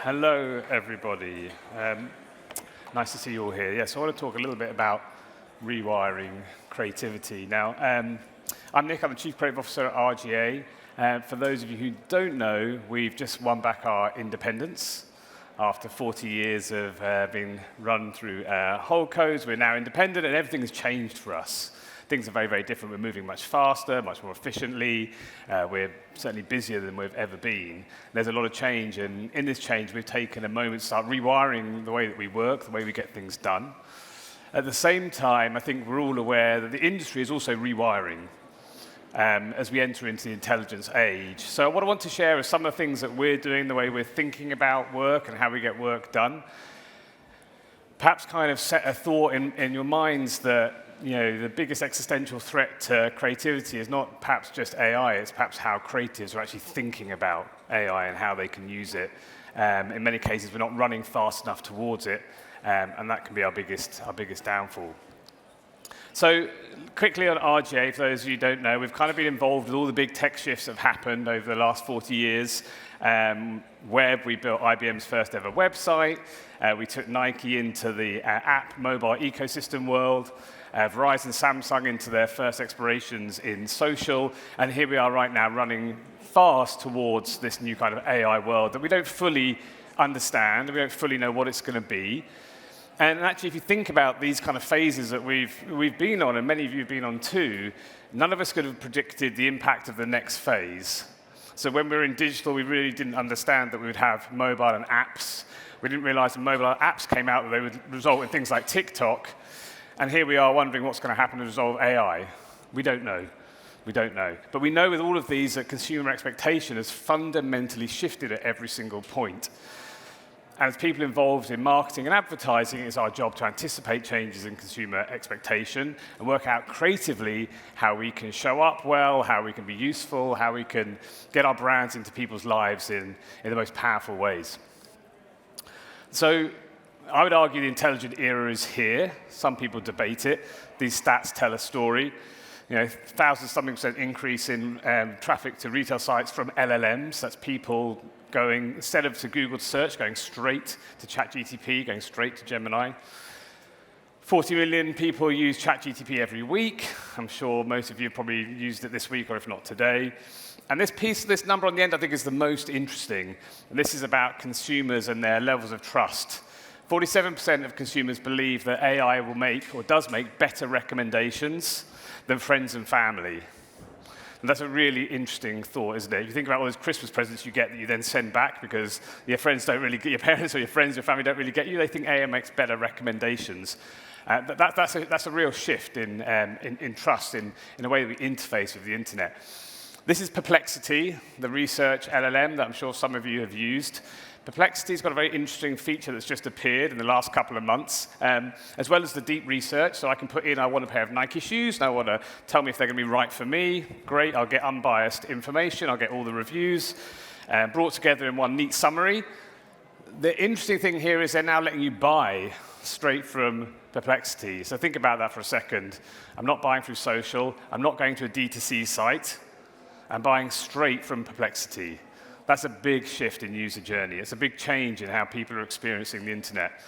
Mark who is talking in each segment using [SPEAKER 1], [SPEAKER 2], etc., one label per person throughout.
[SPEAKER 1] Hello, everybody. Nice to see you all here. Yes, I want to talk a little bit about rewiring creativity. Now, I'm Nick. I'm the Chief Creative Officer at RGA. For those of you who don't know, we've just won back our independence. After 40 years of being run through holdcos, we're now independent, and everything has changed for us. Things are very, very different. We're moving much faster, much more efficiently. We're certainly busier than we've ever been. There's a lot of change, and in this change, we've taken a moment to start rewiring the way that we work, the way we get things done. At the same time, I think we're all aware that the industry is also rewiring as we enter into the intelligence age. So what I want to share is some of the things that we're doing, the way we're thinking about work and how we get work done. Perhaps kind of set a thought in your minds that the biggest existential threat to creativity is not perhaps just AI, it's perhaps how creatives are actually thinking about AI and how they can use it. In many cases, we're not running fast enough towards it, and that can be our biggest downfall. So quickly on RGA, for those of you who don't know, we've kind of been involved with all the big tech shifts that have happened over the last 40 years. Web, we built IBM's first ever website. We took Nike into the app mobile ecosystem world. Verizon, Samsung into their first explorations in social. And here we are right now running fast towards this new kind of AI world that we don't fully understand. We don't fully know what it's going to be. And actually, if you think about these kind of phases that we've been on, and many of you have been on too, none of us could have predicted the impact of the next phase. So when we were in digital, we really didn't understand that we would have mobile and apps. We didn't realize when mobile apps came out that they would result in things like TikTok. And here we are wondering what's going to happen as a result of AI. We don't know. We don't know. But we know with all of these that consumer expectation has fundamentally shifted at every single point. And as people involved in marketing and advertising, it's our job to anticipate changes in consumer expectation and work out creatively how we can show up well, how we can be useful, how we can get our brands into people's lives in the most powerful ways. So I would argue the intelligent era is here. Some people debate it. These stats tell a story. 1,000-something% increase in traffic to retail sites from LLMs. That's people going, instead of to Google search, going straight to ChatGPT, going straight to Gemini. 40 million people use ChatGPT every week. I'm sure most of you probably used it this week, or if not today. And this number on the end, I think, is the most interesting. And this is about consumers and their levels of trust. 47% of consumers believe that AI will make, or does make, better recommendations than friends and family. And that's a really interesting thought, isn't it? If you think about all those Christmas presents you get that you then send back because your friends don't really get, your parents or your friends, your family don't really get you, they think AI makes better recommendations. That's a real shift in trust, in the way that we interface with the internet. This is Perplexity, the research LLM that I'm sure some of you have used. Perplexity's got a very interesting feature that's just appeared in the last couple of months, as well as the deep research. So I can put in, I want a pair of Nike shoes, and I want to tell me if they're going to be right for me. Great, I'll get unbiased information, I'll get all the reviews, brought together in one neat summary. The interesting thing here is they're now letting you buy straight from Perplexity. So think about that for a second. I'm not buying through social, I'm not going to a D2C site, I'm buying straight from Perplexity. That's a big shift in user journey. It's a big change in how people are experiencing the internet.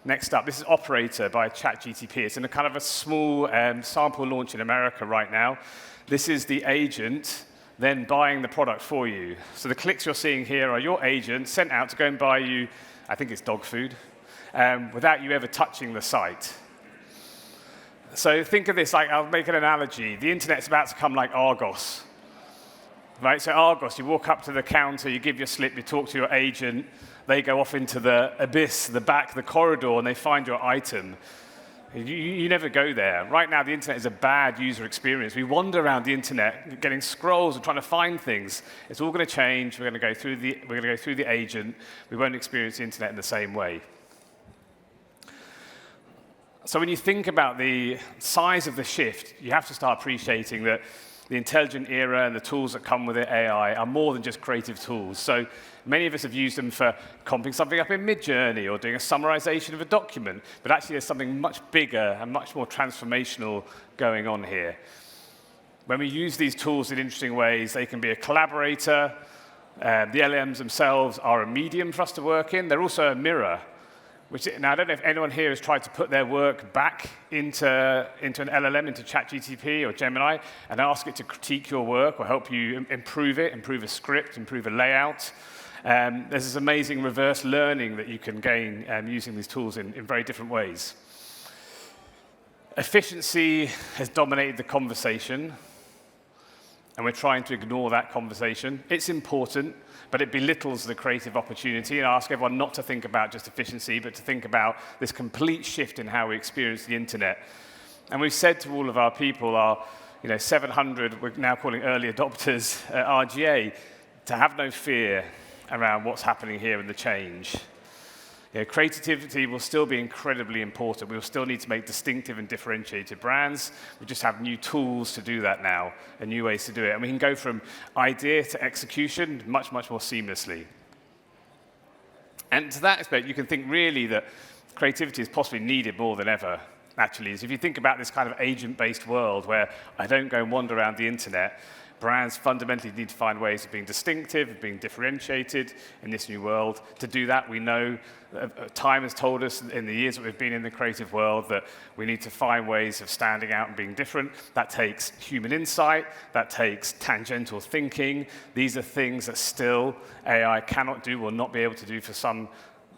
[SPEAKER 1] Next up, this is Operator by ChatGPT. It's in a kind of a small sample launch in America right now. This is the agent then buying the product for you. So the clicks you're seeing here are your agent sent out to go and buy you, I think it's dog food, without you ever touching the site. So think of this, like I'll make an analogy. The internet's about to come like Argos. Right, so Argos, you walk up to the counter, you give your slip, you talk to your agent, they go off into the abyss, the back, the corridor, and they find your item. You never go there. Right now, the internet is a bad user experience. We wander around the internet, getting scrolls and trying to find things. It's all going to change. We're going to go through the agent. We won't experience the internet in the same way. So when you think about the size of the shift, you have to start appreciating that the intelligent era and the tools that come with it, AI, are more than just creative tools. So many of us have used them for comping something up in Mid-Journey or doing a summarization of a document. But actually, there's something much bigger and much more transformational going on here. When we use these tools in interesting ways, they can be a collaborator, The LLMs themselves are a medium for us to work in. They're also a mirror. Now, I don't know if anyone here has tried to put their work back into an LLM, into ChatGPT or Gemini, and ask it to critique your work or help you improve it, improve a script, improve a layout. There's this amazing reverse learning that you can gain using these tools in very different ways. Efficiency has dominated the conversation, and we're trying to ignore that conversation. It's important, but it belittles the creative opportunity, and I ask everyone not to think about just efficiency, but to think about this complete shift in how we experience the internet. And we've said to all of our people, our 700, we're now calling early adopters at RGA, to have no fear around what's happening here and the change. Creativity will still be incredibly important. We will still need to make distinctive and differentiated brands. We just have new tools to do that now, and new ways to do it. And we can go from idea to execution much, much more seamlessly. And to that aspect, you can think really that creativity is possibly needed more than ever, actually. So if you think about this kind of agent-based world where I don't go and wander around the internet, brands fundamentally need to find ways of being distinctive, of being differentiated in this new world. To do that, we know time has told us in the years that we've been in the creative world that we need to find ways of standing out and being different. That takes human insight. That takes tangential thinking. These are things that still AI cannot do, will not be able to do for some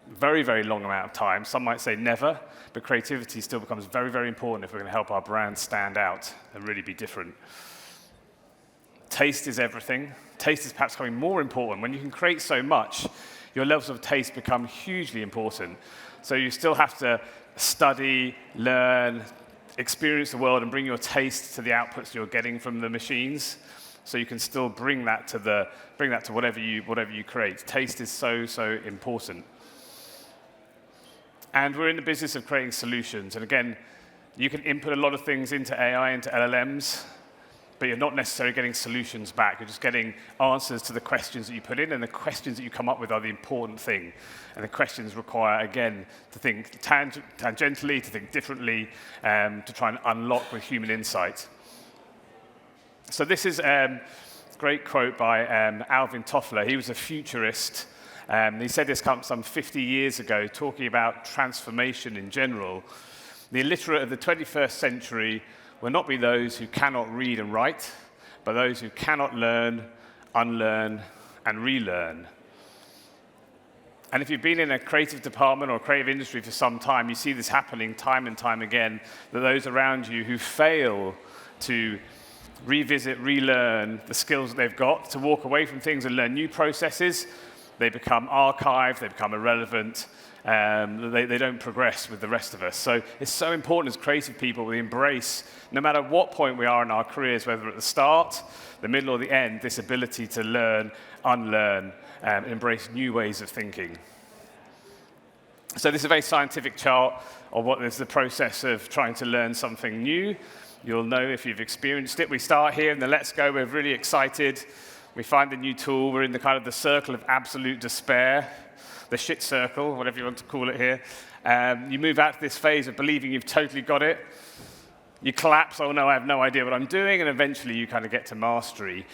[SPEAKER 1] very, very long amount of time. Some might say never, but creativity still becomes very, very important if we're going to help our brands stand out and really be different. Taste is everything. Taste is perhaps becoming more important. When you can create so much, your levels of taste become hugely important. So you still have to study, learn, experience the world, and bring your taste to the outputs you're getting from the machines. So you can still bring that to whatever you create. Taste is so, so important. And we're in the business of creating solutions. And again, you can input a lot of things into AI, into LLMs, but you're not necessarily getting solutions back. You're just getting answers to the questions that you put in, and the questions that you come up with are the important thing. And the questions require, again, to think tangentially, to think differently, to try and unlock with human insight. So this is a great quote by Alvin Toffler. He was a futurist. He said this some 50 years ago, talking about transformation in general. The illiterate of the 21st century will not be those who cannot read and write, but those who cannot learn, unlearn, and relearn. And if you've been in a creative department or a creative industry for some time, you see this happening time and time again, that those around you who fail to revisit, relearn the skills that they've got, to walk away from things and learn new processes, they become archived, they become irrelevant, they don't progress with the rest of us. So it's so important as creative people we embrace, no matter what point we are in our careers, whether at the start, the middle, or the end, this ability to learn, unlearn, embrace new ways of thinking. So this is a very scientific chart of what is the process of trying to learn something new. You'll know if you've experienced it. We start here in the let's go, we're really excited. We find a new tool, we're in the kind of the circle of absolute despair, the shit circle, whatever you want to call it here. You move out to this phase of believing you've totally got it. You collapse, oh no, I have no idea what I'm doing, and eventually you kind of get to mastery.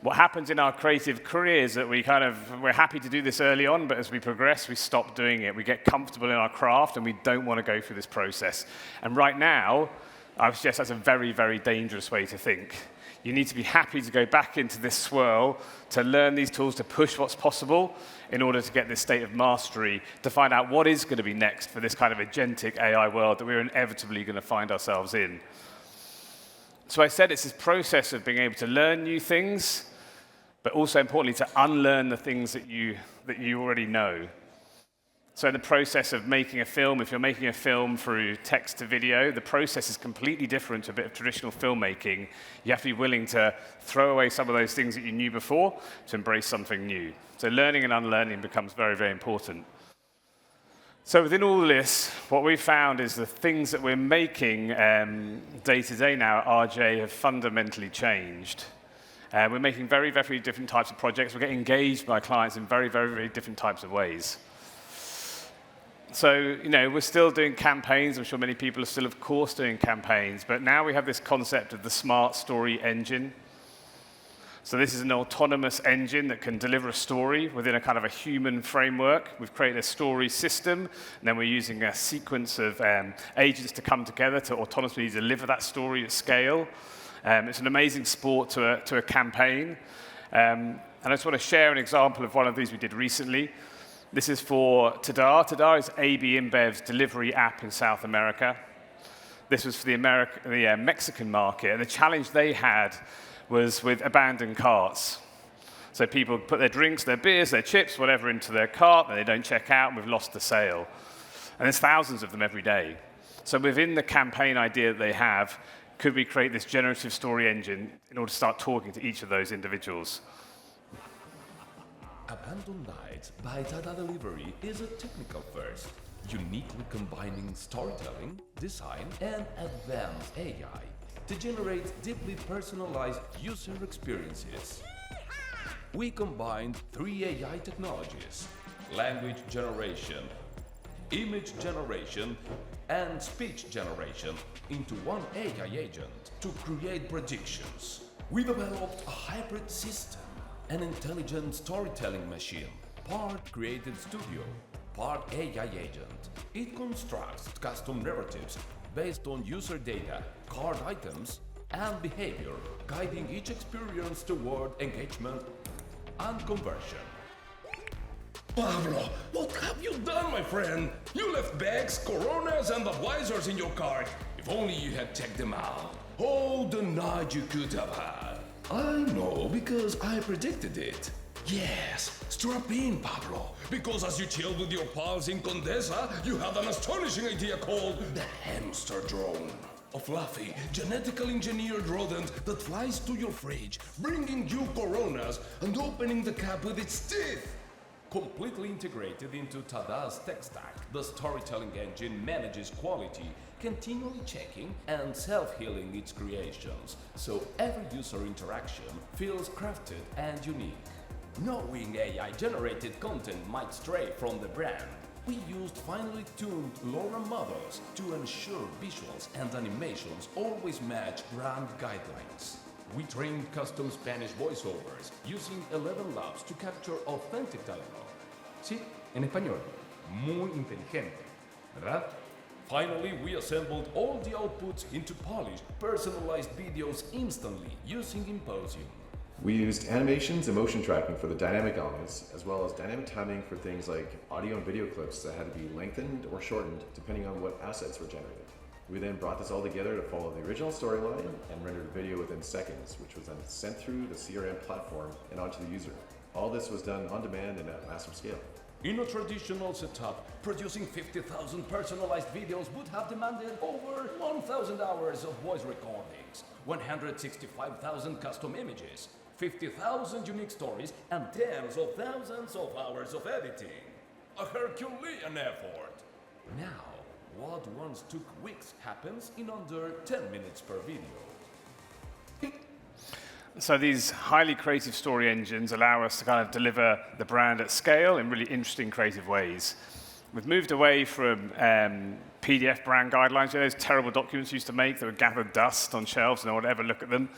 [SPEAKER 1] What happens in our creative careers is that we're happy to do this early on, but as we progress, we stop doing it. We get comfortable in our craft, and we don't want to go through this process. And right now, I would suggest that's a very, very dangerous way to think. You need to be happy to go back into this swirl, to learn these tools, to push what's possible in order to get this state of mastery, to find out what is going to be next for this kind of agentic AI world that we're inevitably going to find ourselves in. So I said it's this process of being able to learn new things, but also importantly to unlearn the things that you already know. So in the process of making a film, if you're making a film through text to video, the process is completely different to a bit of traditional filmmaking. You have to be willing to throw away some of those things that you knew before to embrace something new. So learning and unlearning becomes very, very important. So within all this, what we've found is the things that we're making day to day now at RJ have fundamentally changed. We're making very, very different types of projects. We're getting engaged by clients in very, very, very different types of ways. So, we're still doing campaigns. I'm sure many people are still, of course, doing campaigns. But now we have this concept of the smart story engine. So this is an autonomous engine that can deliver a story within a kind of a human framework. We've created a story system, and then we're using a sequence of agents to come together to autonomously deliver that story at scale. It's an amazing sport to a campaign. And I just want to share an example of one of these we did recently. This is for Tadar. Tadar is AB InBev's delivery app in South America. This was for the Mexican market, and the challenge they had was with abandoned carts. So people put their drinks, their beers, their chips, whatever into their cart, and they don't check out, and we've lost the sale. And there's thousands of them every day. So within the campaign idea that they have, could we create this generative story engine in order to start talking to each of those individuals?
[SPEAKER 2] Abandoned Nights by Tada Delivery is a technical first, uniquely combining storytelling, design, and advanced AI to generate deeply personalized user experiences. We combined 3 AI technologies: language generation, image generation, and speech generation into one AI agent to create predictions. We developed a hybrid system, an intelligent storytelling machine, part creative studio, part AI agent. It constructs custom narratives based on user data, card items, and behavior, guiding each experience toward engagement and conversion.
[SPEAKER 3] Pablo, what have you done, my friend? You left bags, Coronas, and Budweisers in your cart. If only you had checked them out. Oh, the night you could have had. I know, because I predicted it. Yes, strap in, Pablo, because as you chilled with your pals in Condesa, you had an astonishing idea called the hamster drone. A fluffy, genetically engineered rodent that flies to your fridge, bringing you Coronas and opening the cap with its teeth.
[SPEAKER 2] Completely integrated into Tada's tech stack, the storytelling engine manages quality, continually checking and self-healing its creations, so every user interaction feels crafted and unique. Knowing AI-generated content might stray from the brand, we used finely tuned LoRa models to ensure visuals and animations always match brand guidelines. We trained custom Spanish voiceovers using 11 labs to capture authentic dialogue.
[SPEAKER 4] Sí, en español. Muy inteligente, ¿verdad?
[SPEAKER 2] Finally, we assembled all the outputs into polished, personalized videos instantly using Imposium.
[SPEAKER 5] We used animations and motion tracking for the dynamic elements, as well as dynamic timing for things like audio and video clips that had to be lengthened or shortened depending on what assets were generated. We then brought this all together to follow the original storyline and rendered a video within seconds, which was then sent through the CRM platform and onto the user. All this was done on demand and at massive scale.
[SPEAKER 2] In a traditional setup, producing 50,000 personalized videos would have demanded over 1,000 hours of voice recordings, 165,000 custom images, 50,000 unique stories, and tens of thousands of hours of editing. A Herculean effort. Now, what once took weeks happens in under 10 minutes per video.
[SPEAKER 1] So these highly creative story engines allow us to kind of deliver the brand at scale in really interesting, creative ways. We've moved away from PDF brand guidelines, you know, those terrible documents we used to make that would gather dust on shelves and no one would ever look at them.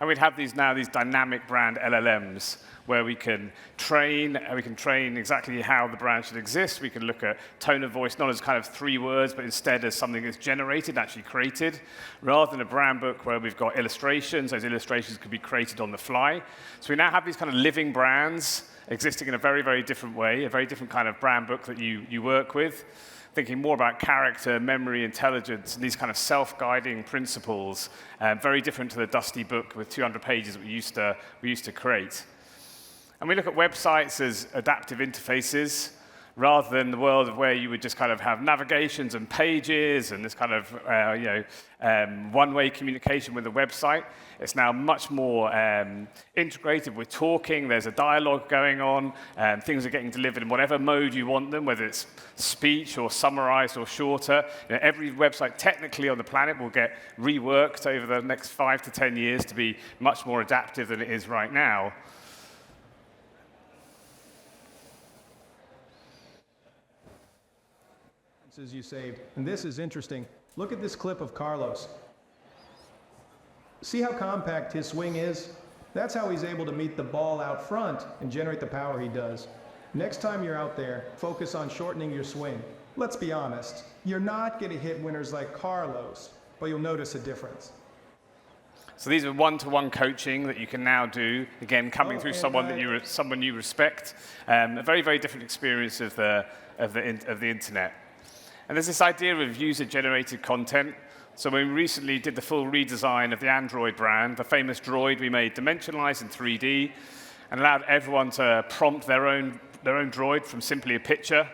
[SPEAKER 1] And we'd have these dynamic brand LLMs where we can train exactly how the brand should exist. We can look at tone of voice, not as kind of 3 words, but instead as something that's generated, actually created, rather than a brand book where we've got illustrations. Those illustrations could be created on the fly. So we now have these kind of living brands existing in a very, very different way, a very different kind of brand book that you work with, thinking more about character, memory, intelligence, and these kind of self-guiding principles, very different to the dusty book with 200 pages that we used to create. And we look at websites as adaptive interfaces, rather than the world of where you would just kind of have navigations and pages and this kind of one-way communication with the website. It's now much more integrated with talking. There's a dialogue going on. Things are getting delivered in whatever mode you want them, whether it's speech or summarized or shorter. You know, every website technically on the planet will get reworked over the next 5 to 10 years to be much more adaptive than it is right now.
[SPEAKER 6] You saved. And this is interesting. Look at this clip of Carlos. See how compact his swing is? That's how he's able to meet the ball out front and generate the power he does. Next time you're out there, focus on shortening your swing. Let's be honest, you're not going to hit winners like Carlos, but you'll notice a difference.
[SPEAKER 1] So these are one-to-one coaching that you can now do, again, coming through someone you respect. A very, very different experience of the internet. And there's this idea of user-generated content. So we recently did the full redesign of the Android brand, the famous droid we made dimensionalized in 3D, and allowed everyone to prompt their own droid from simply a picture.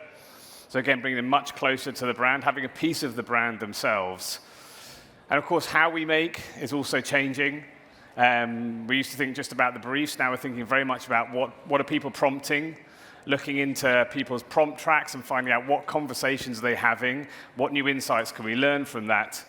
[SPEAKER 1] So again, bringing them much closer to the brand, having a piece of the brand themselves. And of course, how we make is also changing. We used to think just about the briefs. Now we're thinking very much about what are people prompting, looking into people's prompt tracks and finding out what conversations are they having, what new insights can we learn from that.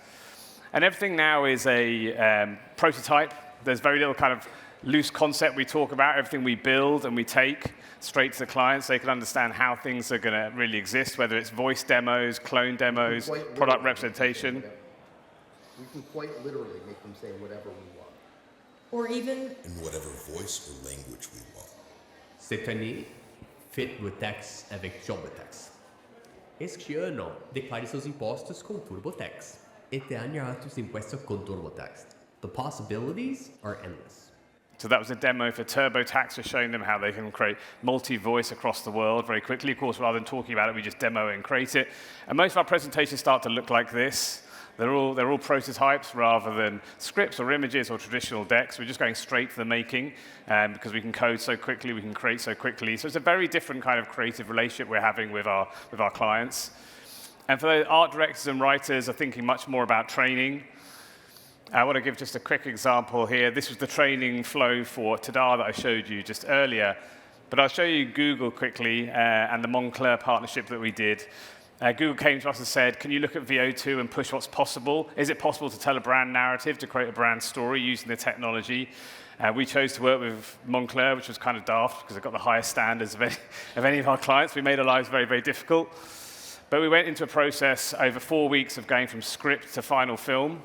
[SPEAKER 1] And everything now is a prototype. There's very little kind of loose concept we talk about. Everything we build and we take straight to the clients so they can understand how things are going to really exist, whether it's voice demos, clone demos, product representation.
[SPEAKER 7] We can quite literally make them say whatever we want.
[SPEAKER 8] Or even
[SPEAKER 9] in whatever voice or language we want.
[SPEAKER 10] Cette année, faites vos taxes avec TurboTax. Este ano, declare seus impostos com TurboTax. Este año hará tus impuestos con TurboTax. The possibilities are endless.
[SPEAKER 1] So that was a demo for TurboTax, just showing them how they can create multi-voice across the world very quickly. Of course, rather than talking about it, we just demo it and create it. And most of our presentations start to look like this. They're all prototypes rather than scripts or images or traditional decks. We're just going straight to the making because we can code so quickly, we can create so quickly. So it's a very different kind of creative relationship we're having with our clients. And for those art directors and writers are thinking much more about training. I want to give just a quick example here. This was the training flow for Tadar that I showed you just earlier. But I'll show you Google quickly and the Moncler partnership that we did. Google came to us and said, can you look at VO2 and push what's possible? Is it possible to tell a brand narrative, to create a brand story using the technology? We chose to work with Moncler, which was kind of daft because they've got the highest standards of any of our clients. We made our lives very, very difficult. But we went into a process over 4 weeks of going from script to final film.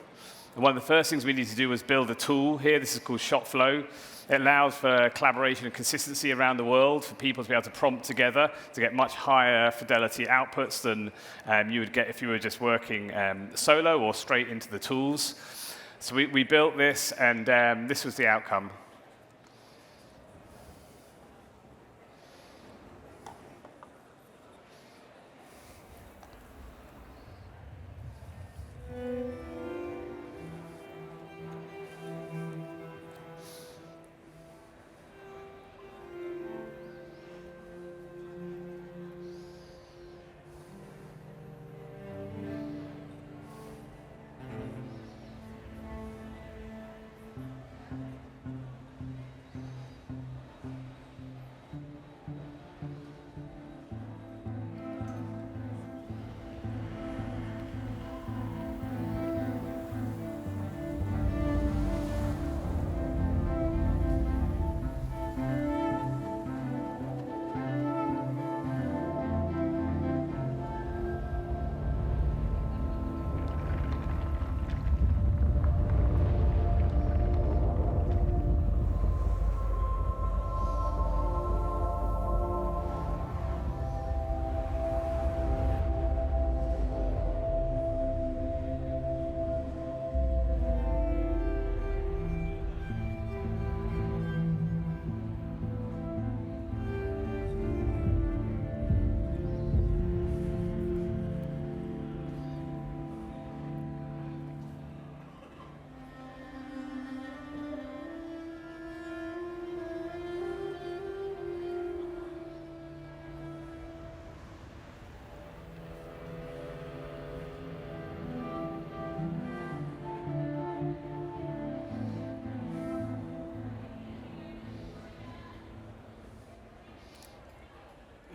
[SPEAKER 1] And one of the first things we needed to do was build a tool here. This is called ShotFlow. It allows for collaboration and consistency around the world, for people to be able to prompt together to get much higher fidelity outputs than you would get if you were just working solo or straight into the tools. So we built this, and this was the outcome.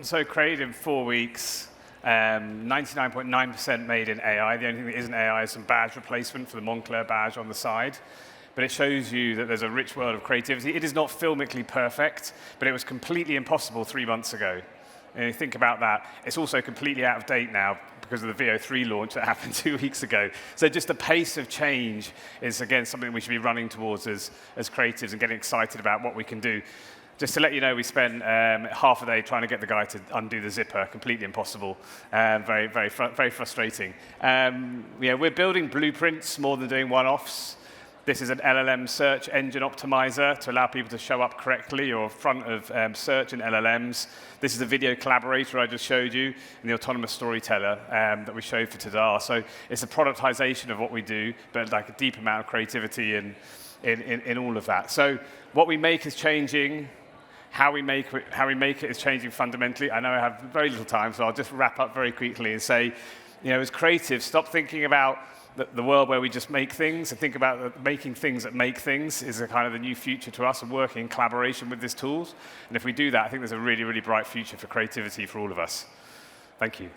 [SPEAKER 1] So created in 4 weeks, 99.9% made in AI. The only thing that isn't AI is some badge replacement for the Moncler badge on the side. But it shows you that there's a rich world of creativity. It is not filmically perfect, but it was completely impossible 3 months ago. And you think about that, it's also completely out of date now because of the VO3 launch that happened 2 weeks ago. So just the pace of change is, again, something we should be running towards as creatives and getting excited about what we can do. Just to let you know, we spent half a day trying to get the guy to undo the zipper. Completely impossible. Very, very, very frustrating. Yeah, we're building blueprints more than doing one-offs. This is an LLM search engine optimizer to allow people to show up correctly or front of search in LLMs. This is a video collaborator I just showed you, and the autonomous storyteller that we showed for Tadar. So it's a productization of what we do, but like a deep amount of creativity in all of that. So what we make is changing. How we make it is changing fundamentally. I know I have very little time, so I'll just wrap up very quickly and say, as creatives, stop thinking about the world where we just make things and think about making things that make things is a kind of the new future to us and working in collaboration with these tools. And if we do that, I think there's a really, really bright future for creativity for all of us. Thank you.